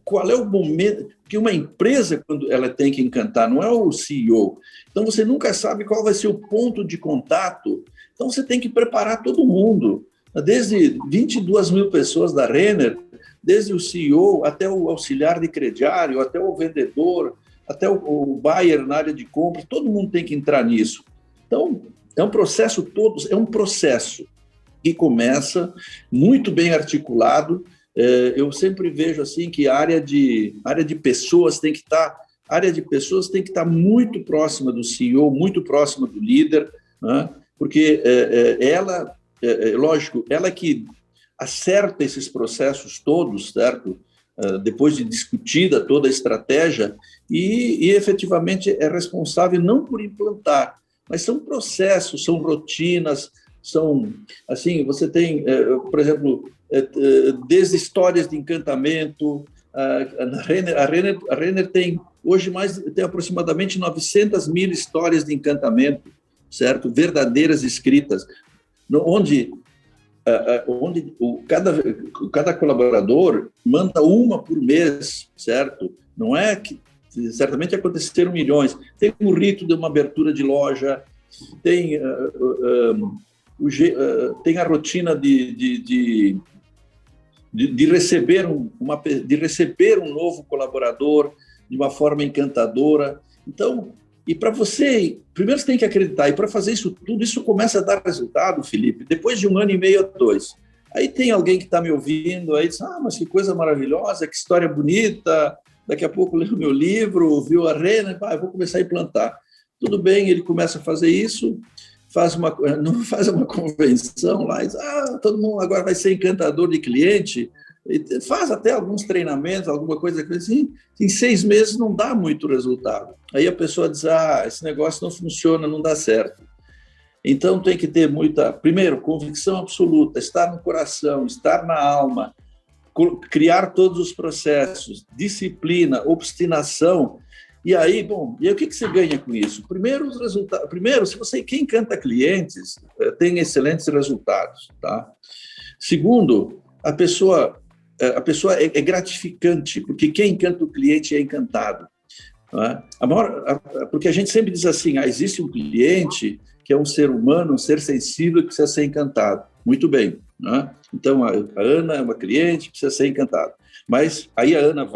qual é o momento que uma empresa, quando ela tem que encantar, não é o CEO. Então, você nunca sabe qual vai ser o ponto de contato. Então, você tem que preparar todo mundo, desde 22 mil pessoas da Renner, desde o CEO até o auxiliar de crediário, até o vendedor, até o buyer na área de compras, todo mundo tem que entrar nisso. Então, é um processo que começa muito bem articulado. Eu sempre vejo assim que a área de pessoas tem que estar muito próxima do CEO, muito próxima do líder, né? Porque lógico, ela que acerta esses processos todos, certo? Depois de discutida toda a estratégia e efetivamente é responsável não por implantar, mas são processos, são rotinas, são, assim, você tem, por exemplo, desde histórias de encantamento, A Renner tem hoje tem aproximadamente 900 mil histórias de encantamento, certo? Verdadeiras escritas, onde cada colaborador manda uma por mês, certo? Não é que certamente aconteceram milhões. Tem o rito de uma abertura de loja, tem a rotina de receber um novo colaborador de uma forma encantadora. Então, e para você, primeiro você tem que acreditar, e para fazer isso tudo, isso começa a dar resultado, Felipe, depois de 1 ano e meio a 2. Aí tem alguém que está me ouvindo, aí diz, mas que coisa maravilhosa, que história bonita, daqui a pouco leu meu livro, viu a Renner, eu vou começar a implantar. Tudo bem, ele começa a fazer isso, faz uma convenção lá, e diz, todo mundo agora vai ser encantador de cliente, e faz até alguns treinamentos, alguma coisa assim, em 6 meses não dá muito resultado. Aí a pessoa diz, esse negócio não funciona, não dá certo. Então tem que ter primeiro, convicção absoluta, estar no coração, estar na alma, criar todos os processos, disciplina, obstinação. E aí, e aí o que você ganha com isso? Primeiro, os resultados. Primeiro, quem encanta clientes tem excelentes resultados, tá? Segundo, a pessoa é gratificante, porque quem encanta o cliente é encantado. Né? Porque a gente sempre diz assim, existe um cliente que é um ser humano, um ser sensível que precisa ser encantado. Muito bem. Né? Então, a Ana é uma cliente, precisa ser encantada. Mas aí a Ana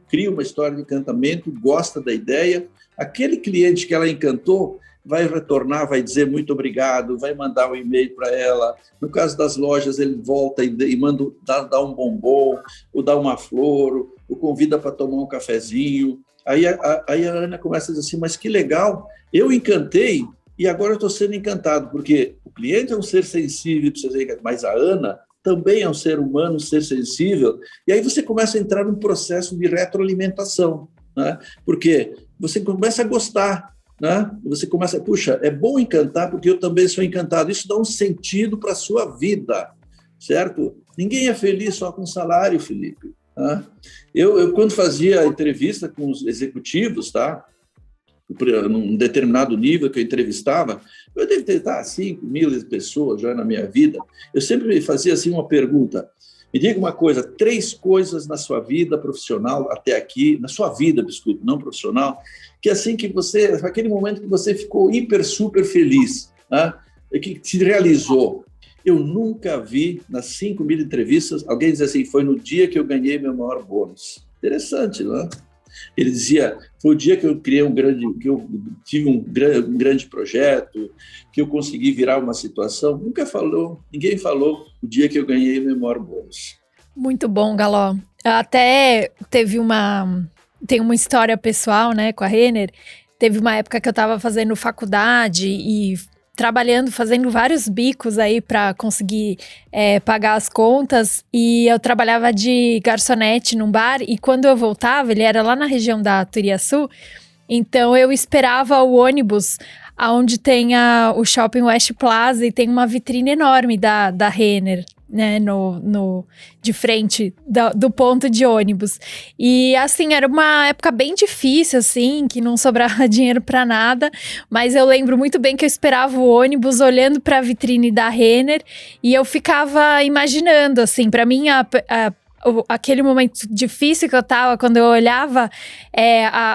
cria uma história de encantamento, gosta da ideia, aquele cliente que ela encantou vai retornar, vai dizer muito obrigado, vai mandar um e-mail para ela. No caso das lojas, ele volta e manda dá um bombom, ou dá uma flor, ou convida para tomar um cafezinho. Aí a Ana começa a dizer assim, mas que legal, eu encantei e agora eu estou sendo encantado, porque o cliente é um ser sensível, mas a Ana também é um ser humano, um ser sensível, e aí você começa a entrar num processo de retroalimentação, né? Porque você começa a gostar, né? Você começa, puxa, é bom encantar porque eu também sou encantado, isso dá um sentido para a sua vida, certo? Ninguém é feliz só com salário, Felipe. Né? Eu quando fazia entrevista com os executivos, tá? Num determinado nível que eu entrevistava, eu devo ter 5.000 pessoas já na minha vida, eu sempre me fazia assim uma pergunta, me diga uma coisa, 3 coisas na sua vida profissional até aqui, na sua vida, desculpe, não profissional, que assim que você, naquele momento que você ficou super feliz, né, que se realizou. Eu nunca vi, nas 5.000 entrevistas, alguém dizer assim, foi no dia que eu ganhei meu maior bônus. Interessante, não é? Ele dizia, foi o dia que eu criei que eu tive um grande projeto, que eu consegui virar uma situação. Ninguém falou o dia que eu ganhei meu maior bônus. Muito bom, Galó. Até tem uma história pessoal, né, com a Renner. Teve uma época que eu estava fazendo faculdade e trabalhando, fazendo vários bicos aí para conseguir pagar as contas, e eu trabalhava de garçonete num bar, e quando eu voltava, ele era lá na região da Turiaçu, então eu esperava o ônibus aonde tem o Shopping West Plaza, e tem uma vitrine enorme da Renner, né, de frente do ponto de ônibus. E assim, era uma época bem difícil, assim, que não sobrava dinheiro para nada, mas eu lembro muito bem que eu esperava o ônibus olhando para a vitrine da Renner, e eu ficava imaginando, assim, para mim aquele momento difícil que eu tava, quando eu olhava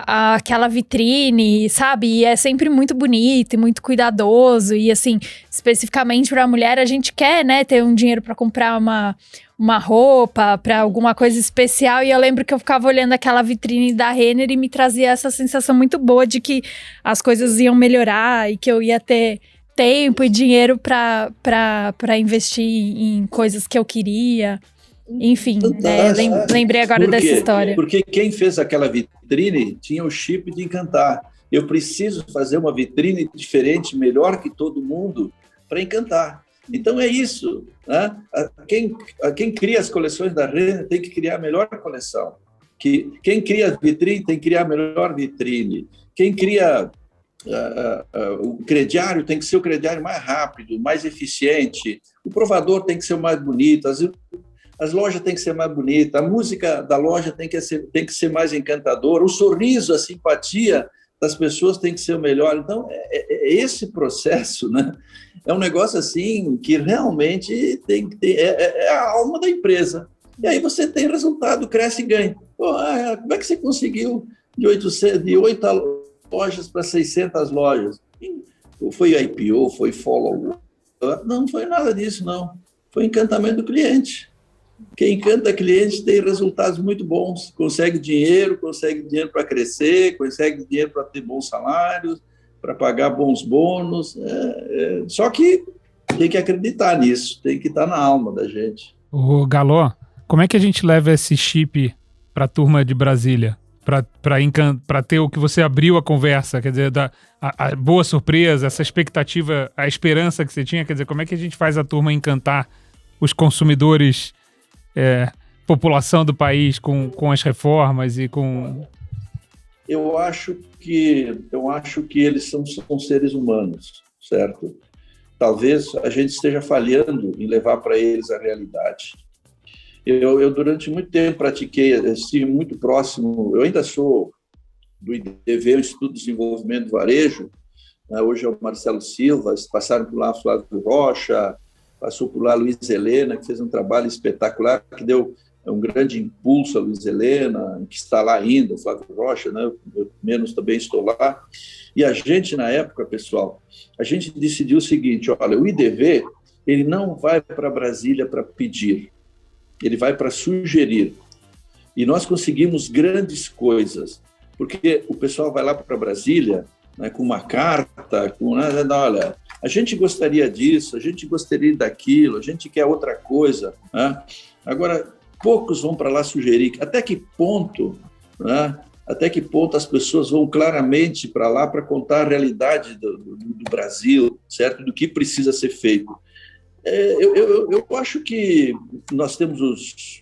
aquela vitrine, sabe? E é sempre muito bonito e muito cuidadoso. E assim, especificamente para a mulher, a gente quer, né, ter um dinheiro para comprar uma roupa, para alguma coisa especial. E eu lembro que eu ficava olhando aquela vitrine da Renner e me trazia essa sensação muito boa de que as coisas iam melhorar e que eu ia ter tempo e dinheiro para investir em coisas que eu queria. Enfim, lembrei agora dessa história. Porque quem fez aquela vitrine tinha o chip de encantar. Eu preciso fazer uma vitrine diferente, melhor que todo mundo, para encantar. Então é isso. Né? Quem cria as coleções da Renner tem que criar a melhor coleção. Quem cria a vitrine tem que criar a melhor vitrine. Quem cria o crediário tem que ser o crediário mais rápido, mais eficiente. O provador tem que ser o mais bonito. as lojas têm que ser mais bonitas, a música da loja tem que ser mais encantadora, o sorriso, a simpatia das pessoas tem que ser o melhor. Então, esse processo, né, é um negócio assim que realmente tem que ter, é a alma da empresa. E aí você tem resultado, cresce e ganha. Pô, como é que você conseguiu de 8 lojas para 600 lojas? Foi IPO, foi follow-up? Não foi nada disso, não. Foi encantamento do cliente. Quem encanta cliente tem resultados muito bons, consegue dinheiro para crescer, consegue dinheiro para ter bons salários, para pagar bons bônus. Só que tem que acreditar nisso, tem que estar na alma da gente. Ô, Galó, como é que a gente leva esse chip para a turma de Brasília? Para ter o que você abriu a conversa, quer dizer, a boa surpresa, essa expectativa, a esperança que você tinha, quer dizer, como é que a gente faz a turma encantar os consumidores, população do país com as reformas e com... Eu acho que eles são seres humanos, certo? Talvez a gente esteja falhando em levar para eles a realidade. Eu durante muito tempo estive muito próximo, eu ainda sou do IDV, o Instituto de Desenvolvimento do Varejo, né? Hoje é o Marcelo Silva, passaram por lá Flávio Rocha, passou por lá Luiz Helena, que fez um trabalho espetacular, que deu um grande impulso a Luiz Helena, que está lá ainda, o Flávio Rocha, né? Eu menos também estou lá. E a gente, na época, pessoal, a gente decidiu o seguinte, olha, o IDV, ele não vai para Brasília para pedir, ele vai para sugerir. E nós conseguimos grandes coisas, porque o pessoal vai lá para Brasília, né, com uma carta, olha, a gente gostaria disso, a gente gostaria daquilo, a gente quer outra coisa, né? Agora, poucos vão para lá sugerir. Até que ponto, né? Até que ponto as pessoas vão claramente para lá para contar a realidade do Brasil, certo? Do que precisa ser feito. Eu acho que nós temos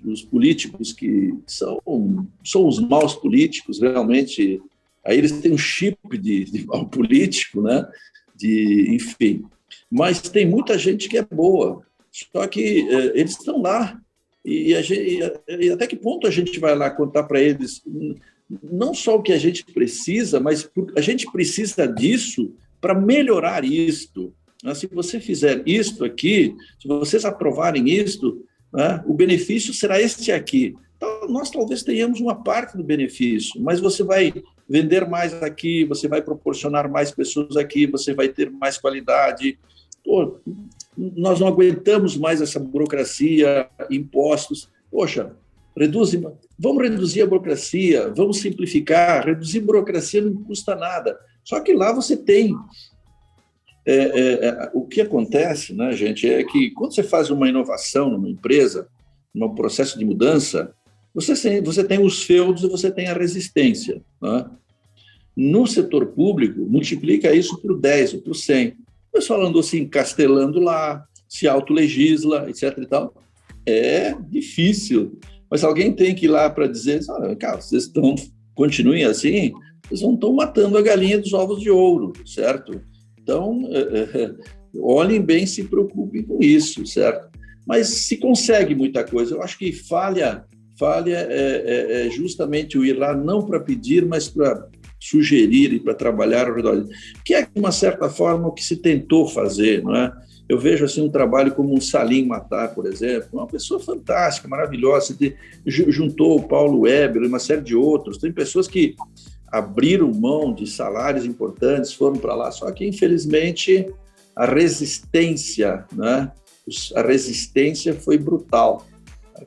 os políticos que são os maus políticos, realmente. Aí eles têm um chip de mau político, né? Enfim. Mas tem muita gente que é boa, só que eles estão lá. E até que ponto a gente vai lá contar para eles não só o que a gente precisa, mas a gente precisa disso para melhorar isto. Se você fizer isto aqui, se vocês aprovarem isto, né, o benefício será este aqui. Então, nós talvez tenhamos uma parte do benefício, mas você vai vender mais aqui, você vai proporcionar mais pessoas aqui, você vai ter mais qualidade. Pô, nós não aguentamos mais essa burocracia, impostos. Poxa, vamos reduzir a burocracia, vamos simplificar. Reduzir burocracia não custa nada. Só que lá você tem... o que acontece, né, gente, é que quando você faz uma inovação numa empresa, num processo de mudança, você tem os feudos e você tem a resistência, né? No setor público, multiplica isso por 10 ou por 100. O pessoal andou se encastelando lá, se autolegisla, etc. e tal. É difícil, mas alguém tem que ir lá para dizer, cara, vocês continuem assim, vocês não estão matando a galinha dos ovos de ouro, certo? Então, olhem bem, se preocupem com isso, certo? Mas se consegue muita coisa, eu acho que falha é justamente o ir lá não para pedir, mas para sugerir e para trabalhar ao redor. Que é, de uma certa forma, o que se tentou fazer, não é? Eu vejo assim um trabalho como um Salim Matar, por exemplo, uma pessoa fantástica, maravilhosa, juntou o Paulo Weber e uma série de outros. Tem pessoas que abriram mão de salários importantes, foram para lá, só que, infelizmente, a resistência, né? A resistência foi brutal.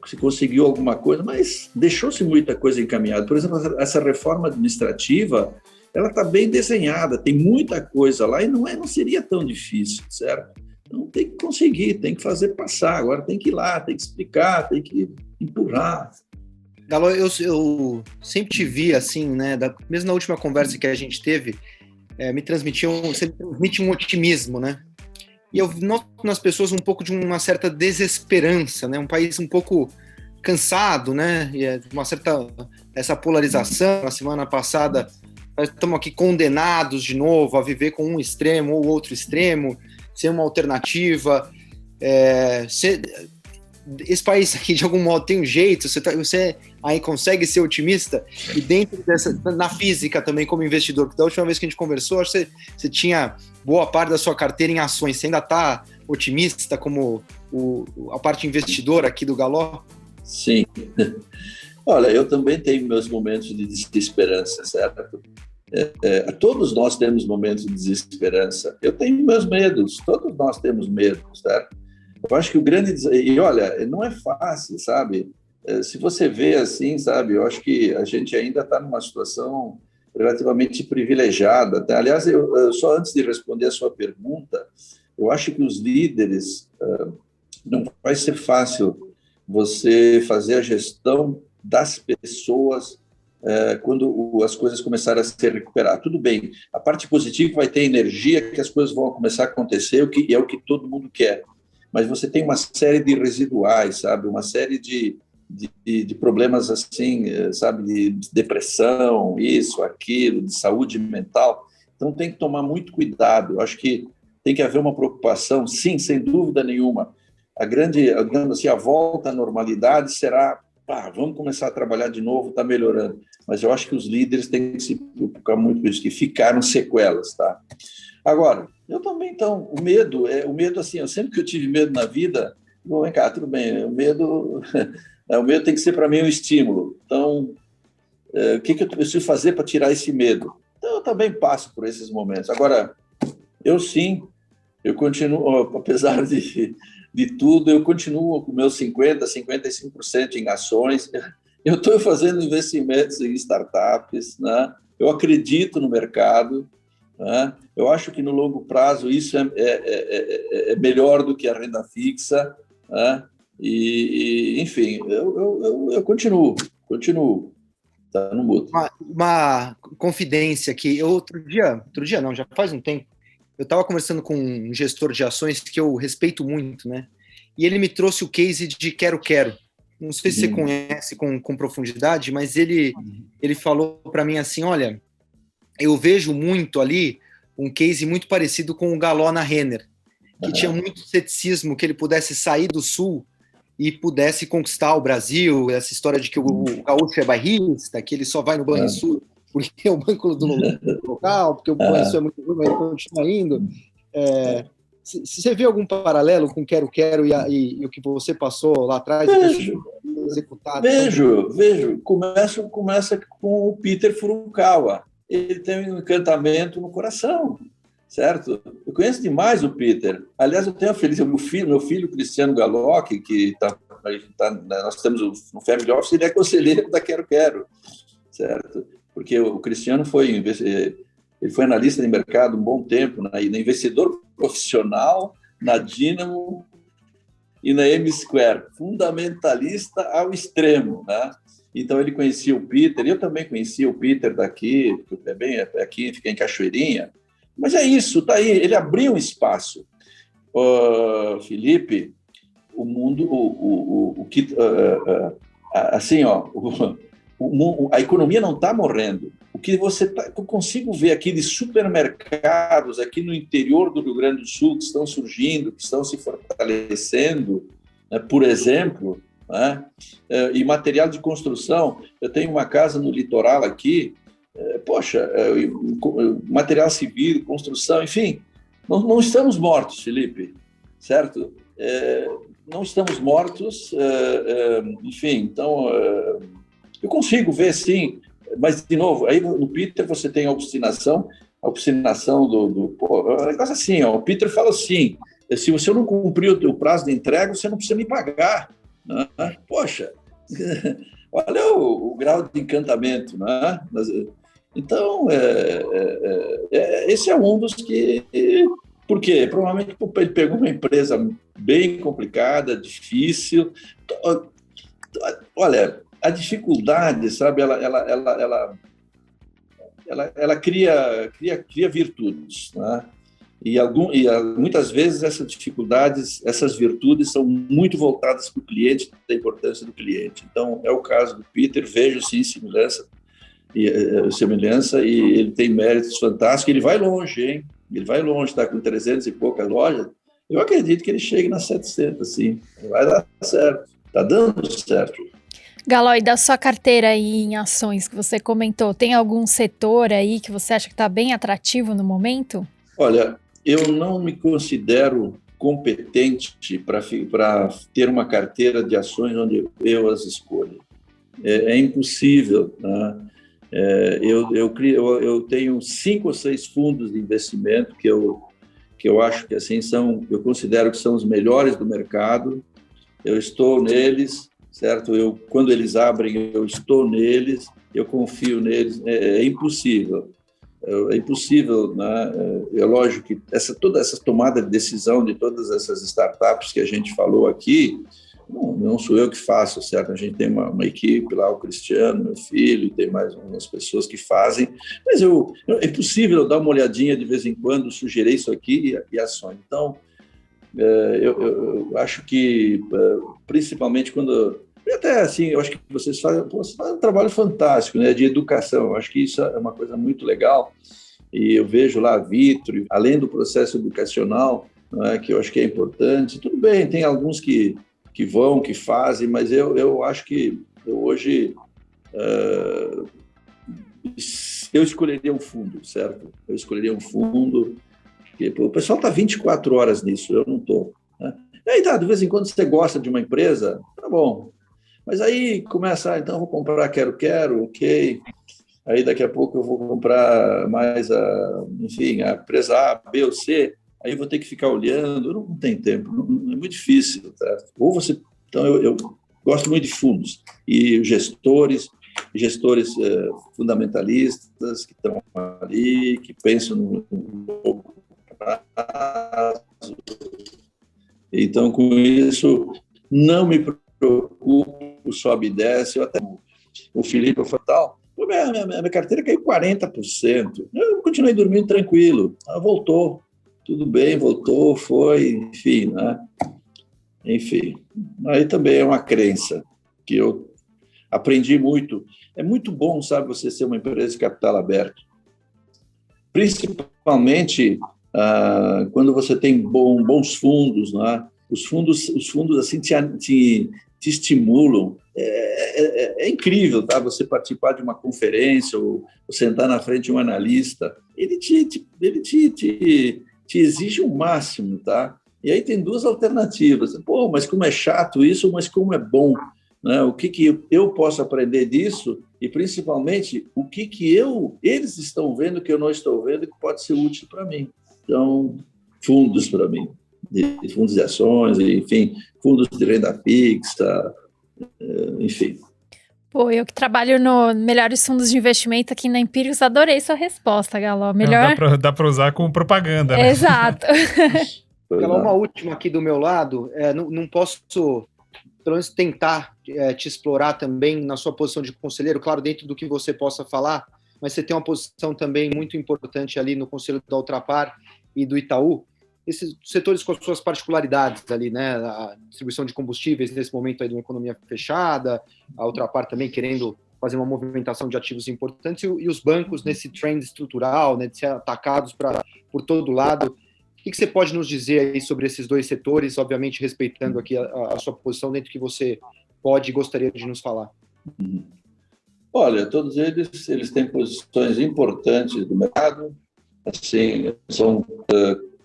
Se conseguiu alguma coisa, mas deixou-se muita coisa encaminhada. Por exemplo, essa reforma administrativa, ela está bem desenhada, tem muita coisa lá e não seria tão difícil, certo? Então tem que conseguir, tem que fazer passar, agora tem que ir lá, tem que explicar, tem que empurrar. Galó, eu sempre te vi assim, né? Mesmo na última conversa que a gente teve, você me transmite um otimismo, né? E eu noto nas pessoas um pouco de uma certa desesperança, né? Um país um pouco cansado, né? E uma certa essa polarização. Na semana passada, nós estamos aqui condenados de novo a viver com um extremo ou outro extremo, sem uma alternativa. esse país aqui, de algum modo, tem um jeito, você aí consegue ser otimista, e dentro dessa, na física também, como investidor, porque da última vez que a gente conversou, acho que você tinha boa parte da sua carteira em ações, você ainda está otimista como a parte investidora aqui do Galó? Sim. Olha, eu também tenho meus momentos de desesperança, certo? Todos nós temos momentos de desesperança. Eu tenho meus medos, todos nós temos medo, certo? Eu acho que o grande... E olha, não é fácil, sabe? Se você vê assim, sabe? Eu acho que a gente ainda está numa situação relativamente privilegiada. Aliás, só antes de responder a sua pergunta, eu acho que os líderes... não vai ser fácil você fazer a gestão das pessoas quando as coisas começarem a se recuperar. Tudo bem, a parte positiva vai ter energia, que as coisas vão começar a acontecer, é o que todo mundo quer. Mas você tem uma série de residuais, sabe? Uma série de problemas assim, sabe? De depressão, isso, aquilo, de saúde mental. Então tem que tomar muito cuidado. Eu acho que tem que haver uma preocupação, sim, sem dúvida nenhuma. Digamos assim, a volta à normalidade será, vamos começar a trabalhar de novo, está melhorando. Mas eu acho que os líderes têm que se preocupar muito com isso, que ficaram sequelas, tá? Agora, eu também, então, o medo assim, eu sempre que eu tive medo na vida, vem cá, tudo bem, o medo tem que ser para mim um estímulo. Então, o que eu preciso fazer para tirar esse medo? Então, eu também passo por esses momentos. Agora, eu continuo, apesar de tudo, eu continuo com meus 55% em ações. Eu estou fazendo investimentos em startups, né? Eu acredito no mercado, né? Eu acho que no longo prazo isso é melhor do que a renda fixa, né? Enfim, eu continuo, tá no mudo. Uma confidência que outro dia não, já faz um tempo, eu estava conversando com um gestor de ações que eu respeito muito, né? E ele me trouxe o case de Quero. Não sei se você conhece com profundidade, mas ele falou para mim assim, olha, eu vejo muito ali um case muito parecido com o Galó na Renner, que tinha muito ceticismo que ele pudesse sair do Sul e pudesse conquistar o Brasil, essa história de que o gaúcho é bairrista, que ele só vai no Banrisul porque é o banco do local, porque o Banrisul é muito ruim, mas ele continua indo. Você vê algum paralelo com Quero e o que você passou lá atrás? Vejo. Começa com o Peter Furukawa. Ele tem um encantamento no coração, certo? Eu conheço demais o Peter. Aliás, eu tenho a felicidade, meu filho Cristiano Galocchi, que nós temos no Family Office, ele é conselheiro da Quero, certo? Porque o Cristiano ele foi analista de mercado um bom tempo, né? Investidor profissional na Dynamo e na M-Square, fundamentalista ao extremo, né? Então ele conhecia o Peter, eu também conhecia o Peter daqui, aqui, fica em Cachoeirinha, mas é isso, tá aí, ele abriu um espaço. Felipe, o mundo, assim, a economia não está morrendo. O que eu consigo ver aqui de supermercados aqui no interior do Rio Grande do Sul que estão surgindo, que estão se fortalecendo, né, por exemplo, né, e material de construção. Eu tenho uma casa no litoral aqui, material civil, construção, enfim, não estamos mortos, Felipe, certo? Não estamos mortos, enfim, então eu consigo ver, sim. Mas, de novo, aí no Peter você tem a obstinação do é um negócio assim, o Peter fala assim, se você não cumprir o teu prazo de entrega, você não precisa me pagar. Né? Poxa, olha o grau de encantamento. Né? Então, esse é um dos que... Por quê? Provavelmente ele pegou uma empresa bem complicada, difícil. Olha... A dificuldade, sabe, ela cria virtudes, né? E muitas vezes essas virtudes são muito voltadas para o cliente, da importância do cliente. Então, é o caso do Peter, vejo sim semelhança, e ele tem méritos fantásticos, ele vai longe, hein? Ele vai longe, está com 300 e poucas lojas, Eu acredito que ele chegue nas 700, sim. Vai dar certo. Está dando certo. Galo, e da sua carteira aí em ações que você comentou, tem algum setor aí que você acha que está bem atrativo no momento? Olha, eu não me considero competente para ter uma carteira de ações onde eu as escolho. É impossível, né? Eu tenho 5 ou 6 fundos de investimento que eu acho que assim eu considero que são os melhores do mercado. Eu estou neles, certo? Quando eles abrem, eu estou neles, eu confio neles. É impossível. É impossível, né? É lógico que toda essa tomada de decisão de todas essas startups que a gente falou aqui, não sou eu que faço, certo? A gente tem uma equipe lá, o Cristiano, meu filho, tem mais umas pessoas que fazem, mas é possível dar uma olhadinha de vez em quando, sugerir isso aqui e ações. Então, eu acho que, principalmente quando... Até assim, eu acho que vocês fazem um trabalho fantástico, né, de educação. Eu acho que isso é uma coisa muito legal. E eu vejo lá a Vitro, além do processo educacional, né, que eu acho que é importante. Tudo bem, tem alguns que fazem, mas eu acho que hoje eu escolheria um fundo, certo? Eu escolheria um fundo, porque o pessoal está 24 horas nisso, eu não estou. Né? E aí, de vez em quando você gosta de uma empresa, tá bom. Mas aí começa, então vou comprar quero, ok. Aí daqui a pouco eu vou comprar mais a empresa A, B ou C. Aí eu vou ter que ficar olhando, não tem tempo, é muito difícil. Tá? Então eu gosto muito de fundos e gestores fundamentalistas que estão ali, que pensam no longo prazo. Então, com isso, não me preocupo, sobe e desce. Eu até o Felipe, eu falo, tal, minha carteira caiu 40%. Eu continuei dormindo tranquilo. Voltou, tudo bem, voltou, foi, enfim, né? Enfim, aí também é uma crença que eu aprendi muito. É muito bom, sabe, você ser uma empresa de capital aberto. Principalmente quando você tem bons fundos, né? Os fundos assim te estimulam. É incrível, tá? Você participar de uma conferência ou sentar na frente de um analista. Ele te exige o máximo, tá? E aí tem 2 alternativas. Pô, mas como é chato isso, mas como é bom, né? O que eu posso aprender disso e, principalmente, o que eles estão vendo que eu não estou vendo que pode ser útil para mim. Então, fundos para mim, fundos de ações, enfim, fundos de renda fixa, enfim. Pô, eu que trabalho no Melhores Fundos de Investimento aqui na Empíricos, adorei sua resposta, Galo. Melhor... Dá para usar como propaganda, né? Exato. Galo, uma última aqui do meu lado, não posso, pelo menos, tentar te explorar também na sua posição de conselheiro, claro, dentro do que você possa falar, mas você tem uma posição também muito importante ali no Conselho da Ultrapar e do Itaú, esses setores com as suas particularidades ali, né? A distribuição de combustíveis nesse momento aí de uma economia fechada, a Ultrapar também querendo fazer uma movimentação de ativos importantes e os bancos nesse trend estrutural, né, de ser atacados por todo lado. O que você pode nos dizer aí sobre esses 2 setores, obviamente respeitando aqui a sua posição dentro do que você pode e gostaria de nos falar? Olha, todos eles têm posições importantes do mercado, assim,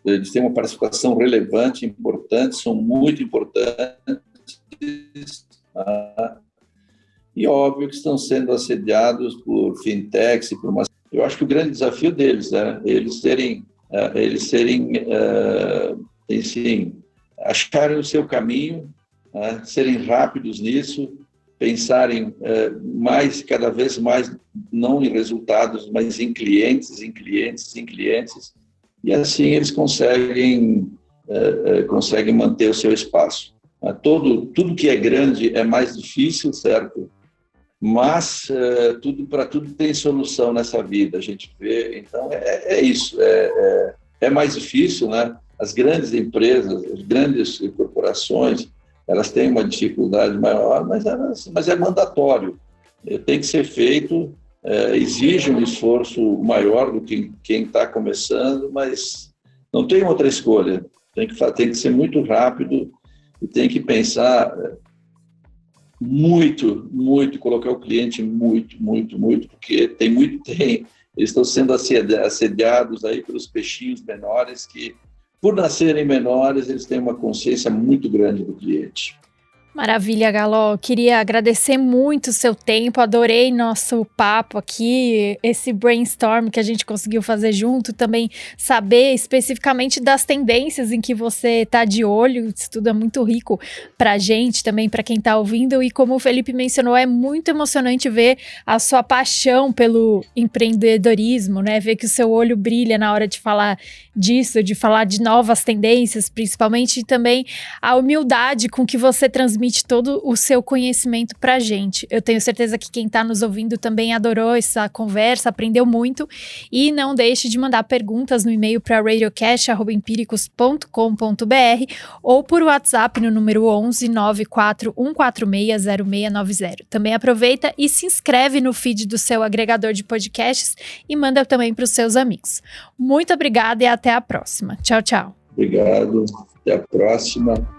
eles têm uma participação relevante, importante, são muito importantes, e óbvio que estão sendo assediados por fintechs e por uma... Eu acho que o grande desafio deles, né, eles acharem o seu caminho, serem rápidos nisso, pensarem cada vez mais, não em resultados, mas em clientes, e assim eles conseguem manter o seu espaço. Tudo que é grande é mais difícil, certo? Mas para tudo tem solução nessa vida, a gente vê. Então, é isso. É mais difícil, né? As grandes empresas, as grandes corporações, elas têm uma dificuldade maior, mas é mandatório. Tem que ser feito, exige um esforço maior do que quem está começando, mas não tem outra escolha. Tem que ser muito rápido e tem que pensar muito, colocar o cliente muito, porque eles estão sendo assediados aí pelos peixinhos menores que, por nascerem menores, eles têm uma consciência muito grande do cliente. Maravilha, Galó. Queria agradecer muito o seu tempo, adorei nosso papo aqui, esse brainstorm que a gente conseguiu fazer junto, também saber especificamente das tendências em que você está de olho, isso tudo é muito rico para a gente, também para quem está ouvindo, e como o Felipe mencionou, é muito emocionante ver a sua paixão pelo empreendedorismo, né? Ver que o seu olho brilha na hora de falar disso, de falar de novas tendências, principalmente, e também a humildade com que você transmite todo o seu conhecimento pra gente. Eu tenho certeza que quem tá nos ouvindo também adorou essa conversa, aprendeu muito, e não deixe de mandar perguntas no e-mail para radiocast@empiricus.com.br ou por WhatsApp no número 11 94146 0690. Também aproveita e se inscreve no feed do seu agregador de podcasts e manda também para os seus amigos. Muito obrigada e até a próxima. Tchau, tchau. Obrigado, até a próxima.